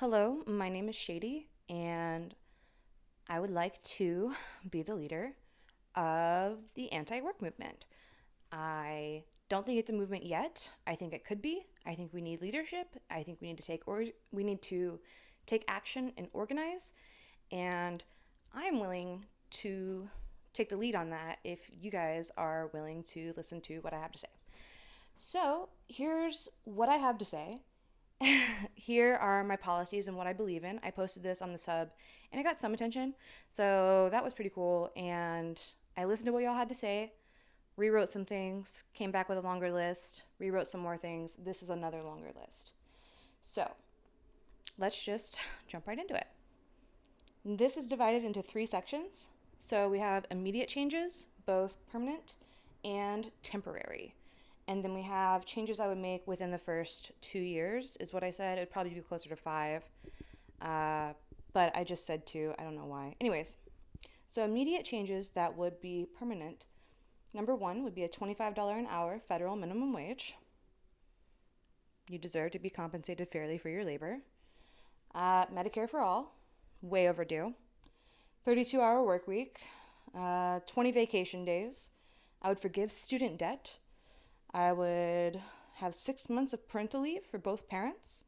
Hello, my name is Shady, and I would like to be the leader of the anti-work movement. I don't think it's a movement yet. I think it could be. I think we need leadership. I think we need to take action and organize, and I'm willing to take the lead on that if you guys are willing to listen to what I have to say. So, here's what I have to say. Here are my policies and what I believe in. I posted this on the sub and it got some attention. So that was pretty cool. And I listened to what y'all had to say, rewrote some things, came back with a longer list, rewrote some more things. This is another longer list. So let's just jump right into it. This is divided into three sections. So we have immediate changes, both permanent and temporary. And then we have changes I would make within the first 2 years, is what I said. It'd probably be closer to 5. Uh, but I just said 2. I don't know why. Anyways, so immediate changes that would be permanent. Number 1 would be a $25 an hour federal minimum wage. You deserve to be compensated fairly for your labor. Medicare for all, way overdue. 32-hour work week, 20 vacation days. I would forgive student debt. I would have 6 months of parental leave for both parents.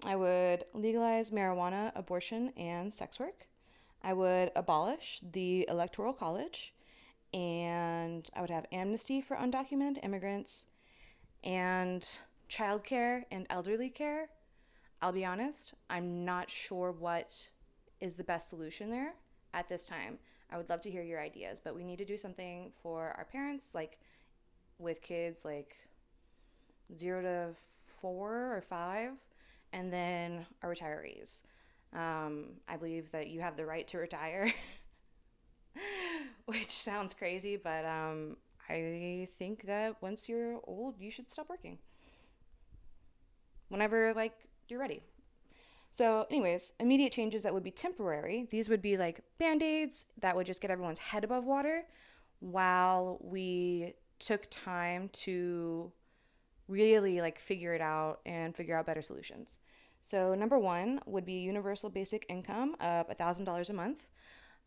I would legalize marijuana, abortion, and sex work. I would abolish the Electoral College. And I would have amnesty for undocumented immigrants and childcare and elderly care. I'll be honest, I'm not sure what is the best solution there at this time. I would love to hear your ideas, but we need to do something for our parents, like with kids like 0 to 4 or 5, and then our retirees. I believe that you have the right to retire, which sounds crazy, but I think that once you're old, you should stop working whenever you're ready. So, anyways, immediate changes that would be temporary. These would be like band-aids that would just get everyone's head above water while we took time to really figure it out and figure out better solutions. So number 1 would be universal basic income of $1,000 a month.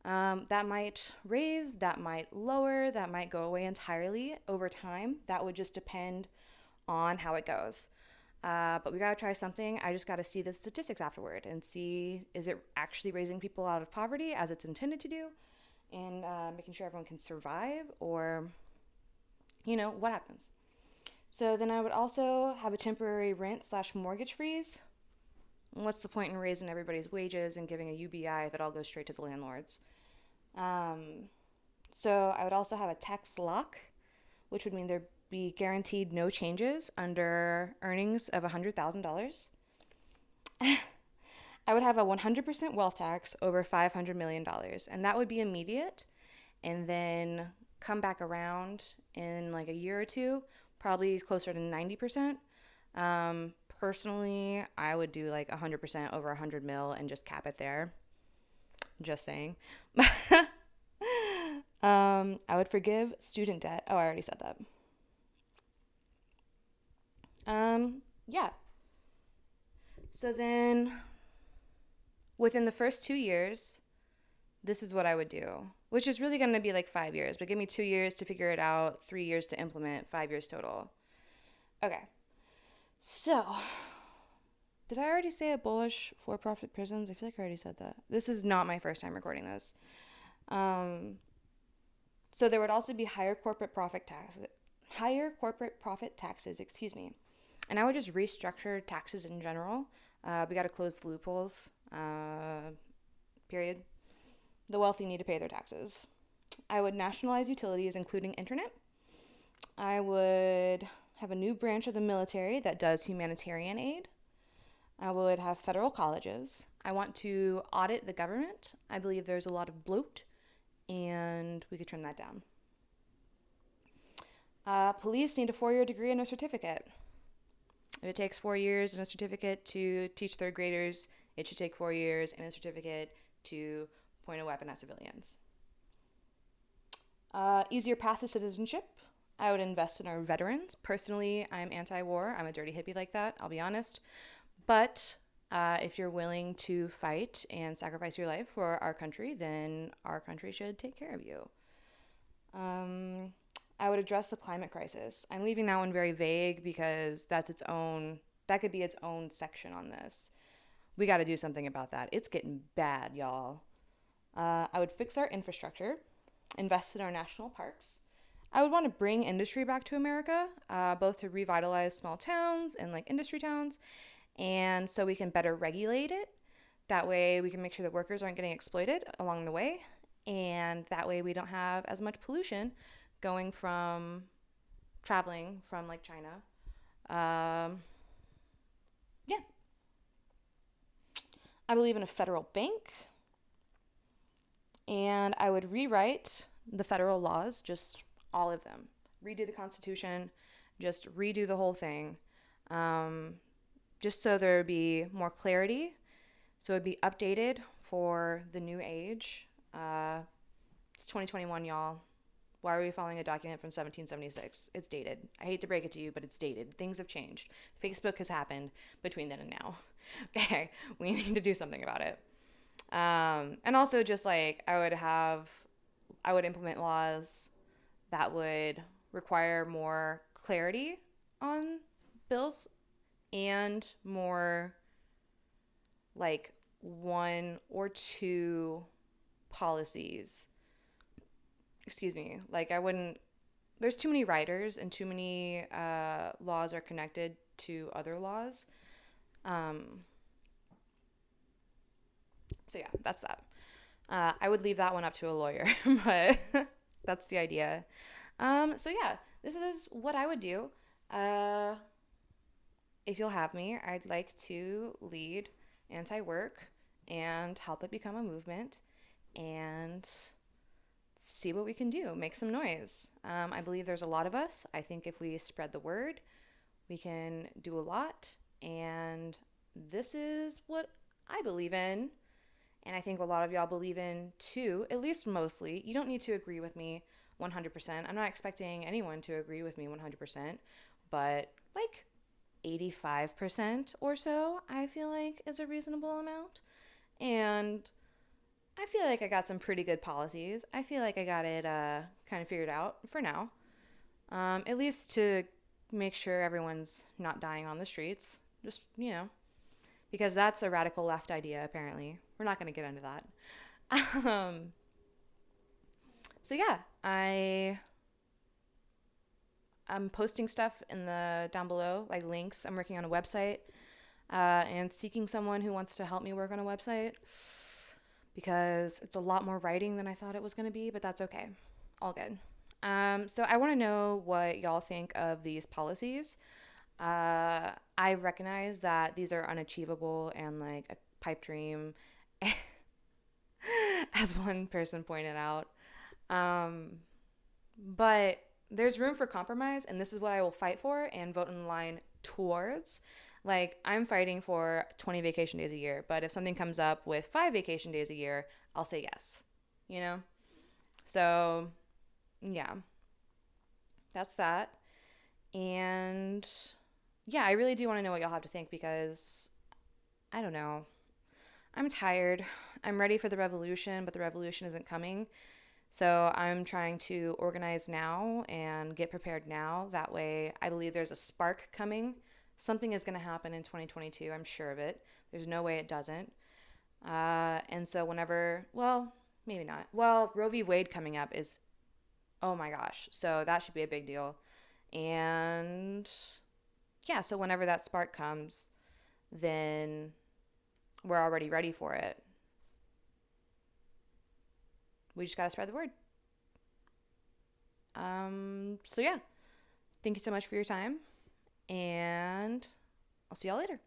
That might raise, that might lower, that might go away entirely over time. That would just depend on how it goes. But we gotta try something. I just gotta see the statistics afterward and see, is it actually raising people out of poverty as it's intended to do, and making sure everyone can survive, or what happens. So then I would also have a temporary rent/mortgage freeze. What's the point in raising everybody's wages and giving a UBI if it all goes straight to the landlords? So I would also have a tax lock, which would mean there'd be guaranteed no changes under earnings of $100,000. I would have a 100% wealth tax over $500 million, and that would be immediate, and then come back around in like a year or two, probably closer to 90%. Personally, I would do like 100% over 100 mil and just cap it there. Just saying. I would forgive student debt. Oh, I already said that. Yeah. So then, within the first 2 years, this is what I would do, which is really going to be like 5 years, but give me 2 years to figure it out, 3 years to implement, 5 years total. Okay. So, did I already say abolish for-profit prisons? I feel like I already said that. This is not my first time recording this. So there would also be higher corporate profit taxes, excuse me. And I would just restructure taxes in general. We got to close the loopholes, period. The wealthy need to pay their taxes. I would nationalize utilities, including internet. I would have a new branch of the military that does humanitarian aid. I would have federal colleges. I want to audit the government. I believe there's a lot of bloat, and we could trim that down. Police need a 4-year degree and a certificate. If it takes 4 years and a certificate to teach third graders, it should take 4 years and a certificate to point a weapon at civilians. Easier path to citizenship. I would invest in our veterans. Personally, I'm anti-war. I'm a dirty hippie like that, I'll be honest. But If you're willing to fight and sacrifice your life for our country, then our country should take care of you. Um, I would address the climate crisis. I'm leaving that one very vague because that could be its own section on this. We got to do something about that. It's getting bad, y'all. I would fix our infrastructure, invest in our national parks. I would want to bring industry back to America, both to revitalize small towns and like industry towns, and so we can better regulate it. That way, we can make sure that workers aren't getting exploited along the way, and that way, we don't have as much pollution going from traveling from like China. Yeah, I believe in a federal bank, and I would rewrite the federal laws, just all of them. Redo the Constitution, just redo the whole thing, um, just so there would be more clarity, so it would be updated for the new age. It's 2021, y'all. Why are we following a document from 1776? It's dated. I hate to break it to you, but it's dated. Things have changed. Facebook has happened between then and now. Okay, we need to do something about it. And also, just like I would implement laws that would require more clarity on bills and more like one or two policies. Excuse me. Like, I wouldn't, there's too many writers and too many laws are connected to other laws. Um, so, yeah, that's that. I would leave that one up to a lawyer, but that's the idea. So, yeah, this is what I would do. Uh, if you'll have me, I'd like to lead anti work and help it become a movement and see what we can do, make some noise. I believe there's a lot of us. I think if we spread the word, we can do a lot. And this is what I believe in. And I think a lot of y'all believe in too, at least mostly. You don't need to agree with me 100%. I'm not expecting anyone to agree with me 100%, but like 85% or so, I feel like is a reasonable amount. And I feel like I got some pretty good policies. I feel like I got it kind of figured out for now, at least to make sure everyone's not dying on the streets. Just, because that's a radical left idea, apparently. We're not going to get into that. Um, so, yeah, I'm posting stuff in the down below, like links. I'm working on a website and seeking someone who wants to help me work on a website because it's a lot more writing than I thought it was going to be, but that's okay. All good. So I want to know what y'all think of these policies. I recognize that these are unachievable and like a pipe dream, as one person pointed out. But there's room for compromise, and this is what I will fight for and vote in line towards. Like, I'm fighting for 20 vacation days a year, but if something comes up with 5 vacation days a year, I'll say yes, you know? So, yeah, that's that. And yeah, I really do want to know what y'all have to think because I don't know. I'm tired. I'm ready for the revolution, but the revolution isn't coming. So I'm trying to organize now and get prepared now. That way, I believe there's a spark coming. Something is going to happen in 2022. I'm sure of it. There's no way it doesn't. And so well, maybe not. Well, Roe v. Wade coming up is, oh my gosh. So that should be a big deal. And yeah, so whenever that spark comes, then we're already ready for it. We just got to spread the word. So yeah, thank you so much for your time, and I'll see y'all later.